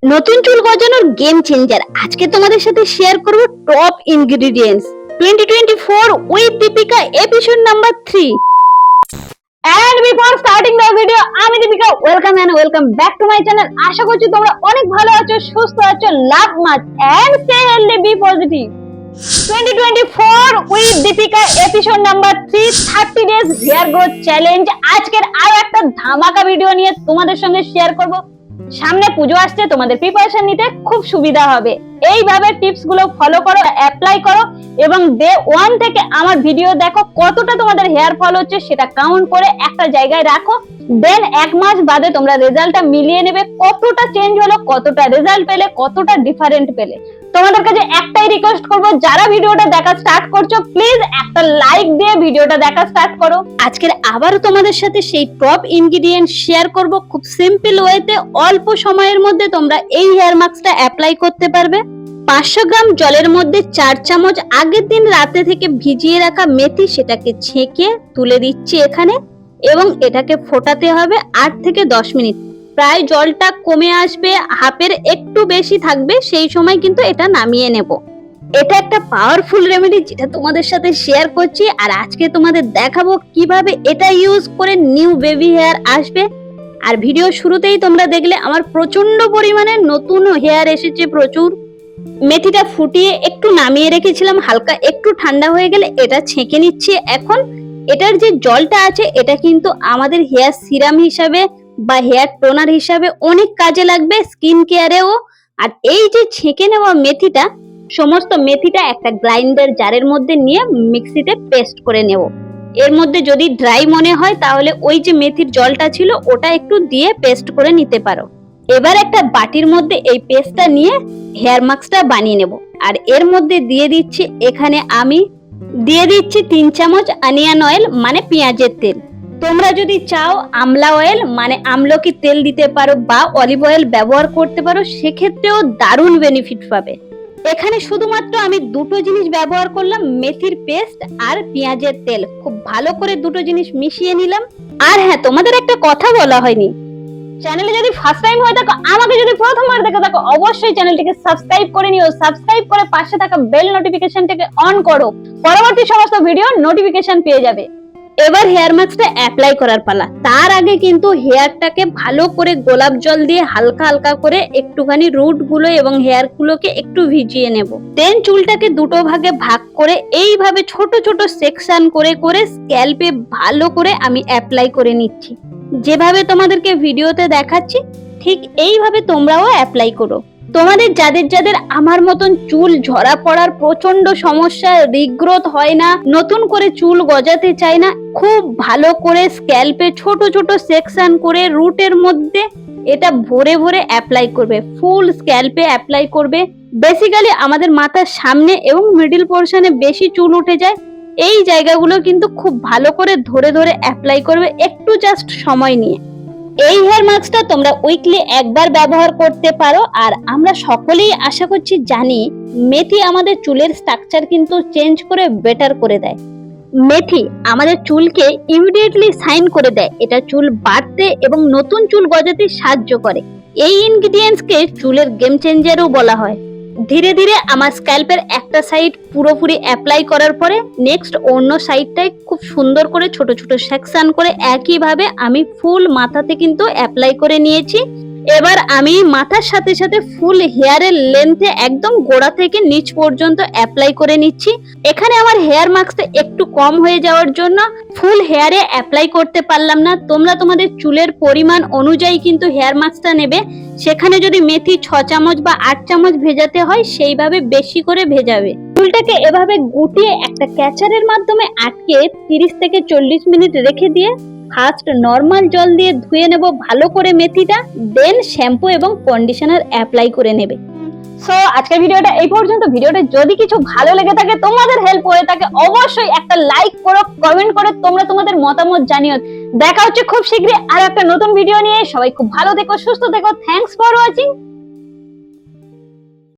নতুন চুল গজানোর game changer আজকে তোমাদের সাথে শেয়ার করব top ingredients 2024 with Deepika episode number 3। And before starting the video, আমি Deepika welcome back to my channel. আশা করছি তোমরা অনেক ভালো আছো, সুস্থ আছো, love much and stay healthy, be positive. 2024 with Deepika episode number 3 30 days hair growth challenge. আজকের আরো একটা ধামাকা ভিডিও নিয়ে তোমাদের সঙ্গে শেয়ার করব। সামনে পুজো আসছে, তোমাদের প্রিপারেশন নিতে খুব সুবিধা হবে। এইভাবে টিপস গুলো ফলো করো, অ্যাপ্লাই করো এবং ডে 1 থেকে আমার ভিডিও দেখো, কতটা তোমাদের হেয়ার ফল হচ্ছে সেটা কাউন্ট করে একটা জায়গায় রাখো। দেন এক মাস বাদে তোমরা রেজাল্টটা মিলিয়ে নেবে, কতটা চেঞ্জ হলো, কতটা রেজাল্ট পেলে, কতটা ডিফারেন্ট পেলে। তোমাদের কাছে একটাই রিকোয়েস্ট করব, যারা ভিডিওটা দেখা স্টার্ট করছো প্লিজ একটা লাইক দিয়ে ভিডিওটা দেখা স্টার্ট করো। আজকের আবারও তোমাদের সাথে সেই টপ ইনগ্রেডিয়েন্ট শেয়ার করব, খুব সিম্পল ওয়েতে অল্প সময়ের মধ্যে তোমরা এই হেয়ার মাস্কটা অ্যাপ্লাই করতে পারবে। 500 গ্রাম জলের মধ্যে 4 চামচ আগের দিন রাতে থেকে ভিজিয়ে রাখা মেথি, সেটাকে ছেঁকে তুলে দিচ্ছি এখানে এবং এটাকে ফোটাতে হবে 8 থেকে 10 মিনিট। প্রায় জলটা কমে আসবে, হাফের একটু বেশি থাকবে, সেই সময় কিন্তু এটা নামিয়ে নেব। এটা একটা পাওয়ারফুল রেমেডি যেটা তোমাদের সাথে শেয়ার করছি, আর আজকে তোমাদের দেখাবো কিভাবে এটা ইউজ করে নিউ বেবি হেয়ার আসবে। আর ভিডিও শুরুতেই তোমরা দেখলে আমার প্রচন্ড পরিমাণে নতুন হেয়ার এসেছে প্রচুর। মেথিটা ফুটিয়ে একটু নামিয়ে রেখেছিলাম, হালকা একটু ঠান্ডা হয়ে গেলে এটা ছেঁকে নিচ্ছি। এখন এটার যে জলটা আছে এটা কিন্তু আমাদের হেয়ার সিরাম হিসাবে বা হেয়ার টোনার হিসাবে অনেক কাজে লাগবে, স্কিন কেয়ারেও। আর এই যে ছেঁকে নেওয়া মেথিটা, সমস্ত মেথিটা একটা গ্রাইন্ডার জারের মধ্যে নিয়ে মিক্সিতে পেস্ট করে নেব। এর মধ্যে যদি ড্রাই মনে হয় তাহলে ওই যে মেথির জলটা ছিল ওটা একটু দিয়ে পেস্ট করে নিতে পারো। এবার একটা বাটির মধ্যে এই পেস্টটা নিয়ে হেয়ার মাস্কটা বানিয়ে নেব। আর এর মধ্যে দিয়ে দিচ্ছি, এখানে আমি দিয়ে দিচ্ছি 3 চামচ অনিয়ন অয়েল মানে পেঁয়াজের তেল। তোমরা যদি চাও আমলা অয়েল মানে আমলকি তেল দিতে পারো বা অলিভ অয়েল ব্যবহার করতে পারো, সেক্ষেত্রেও দারুণ বেনিফিট পাবে। এখানে শুধুমাত্র আমি দুটো জিনিস ব্যবহার করলাম, মেথির পেস্ট আর পেঁয়াজের তেল। খুব ভালো করে দুটো জিনিস মিশিয়ে নিলাম। আর হ্যাঁ, তোমাদের একটা কথা বলা হয়নি, চ্যানেলে যদি ফার্স্ট টাইম হয়ে থাকো, আমাকে যদি প্রথমবার দেখে থাকো, অবশ্যই চ্যানেলটিকে সাবস্ক্রাইব করে নিও। সাবস্ক্রাইব করে পাশে থাকা বেল নোটিফিকেশনটাকে অন করো, পরবর্তী সমস্ত ভিডিও নোটিফিকেশন পেয়ে যাবে। এবার হেয়ার মাস্কটা অ্যাপ্লাই করার পালা। তার আগে কিন্তু হেয়ারটাকে ভালো করে গোলাপ জল দিয়ে হালকা হালকা করে একটুখানি রুট গুলো এবং হেয়ার গুলোকে একটু ভিজিয়ে নেব। দেন চুলটাকে দুটো ভাগে ভাগ করে এইভাবে ছোট ছোট সেকশন করে করে স্ক্যাল্পে ভালো করে আমি অ্যাপ্লাই করে নিচ্ছি। যেভাবে তোমাদেরকে ভিডিওতে দেখাচ্ছি ঠিক এইভাবে তোমরাও অ্যাপ্লাই করো। তোমাদের যাদের যাদের আমার মতন চুল ঝরা পড়ার প্রচন্ড সমস্যা, রিগ্রোথ হয় না, নতুন করে চুল গজাতে চায় না, খুব ভালো করে স্ক্যাল্পে ছোট ছোট সেকশন করে রুটের মধ্যে এটা ভরে ভরে অ্যাপ্লাই করবে, ফুল স্ক্যাল্পে অ্যাপ্লাই করবে। বেসিক্যালি আমাদের মাথার সামনে এবং মিডল পোরশনে বেশি চুল উঠে যায়, এই জায়গাগুলো কিন্তু খুব ভালো করে ধরে ধরে অ্যাপ্লাই করবে, একটু জাস্ট সময় নিয়ে। এই হেয়ার মাস্কটা তোমরা উইকলি একবার ব্যবহার করতে পারো। আর আমরা সকলেই আশা করছি জানি, মেথি আমাদের চুলের স্ট্রাকচার কিন্তু চেঞ্জ করে বেটার করে দেয়। মেথি আমাদের চুলকে ইমিডিয়েটলি শাইন করে দেয়, এটা চুল বাড়তে এবং নতুন চুল গজাতে সাহায্য করে। এই ইনগ্রেডিয়েন্টসকে চুলের গেম চেঞ্জারও বলা হয়। ধীরে ধীরে আমার স্ক্যাল্পের একটা সাইড পুরোপুরি অ্যাপ্লাই করার পরে নেক্সট অন্য সাইডটাই খুব সুন্দর করে ছোট ছোট সেকশন করে একইভাবে আমি ফুল মাথাতে কিন্তু অ্যাপ্লাই করে নিয়েছি। এবার আমি মাথার সাথে সাথে ফুল হেয়ারের লেন্থে একদম গোড়া থেকে নিচ পর্যন্ত অ্যাপ্লাই করে নিচ্ছি। এখানে আমার হেয়ার মাস্কটা একটু কম হয়ে যাওয়ার জন্য ফুল হেয়ারে অ্যাপ্লাই করতে পারলাম না। তোমরা তোমাদের চুলের পরিমাণ অনুযায়ী কিন্তু হেয়ার মাস্কটা নেবে। সেখানে যদি মেথি 6 চামচ বা 8 চামচ ভেজাতে হয়, সেইভাবে বেশি করে ভেজাবে। চুলটাকে এভাবে গুটিয়ে একটা ক্যাচারের মাধ্যমে আটকে 30 থেকে 40 মিনিট রেখে দিয়ে ফার্স্ট নরমাল জল দিয়ে ধুয়ে নেব ভালো করে মেথিটা, দেন শ্যাম্পু এবং কন্ডিশনার অ্যাপ্লাই করে নেবে। সো আজকের ভিডিওটা এই পর্যন্ত। ভিডিওটা যদি কিছু ভালো লেগে থাকে, তোমাদের হেল্প হয়ে থাকে, অবশ্যই একটা লাইক করো, কমেন্ট করে তোমরা তোমাদের মতামত জানিও। দেখা হচ্ছে খুব শীঘ্রই আর একটা নতুন ভিডিও নিয়ে। সবাই খুব ভালো থেকো, সুস্থ থেকো। Thanks for watching.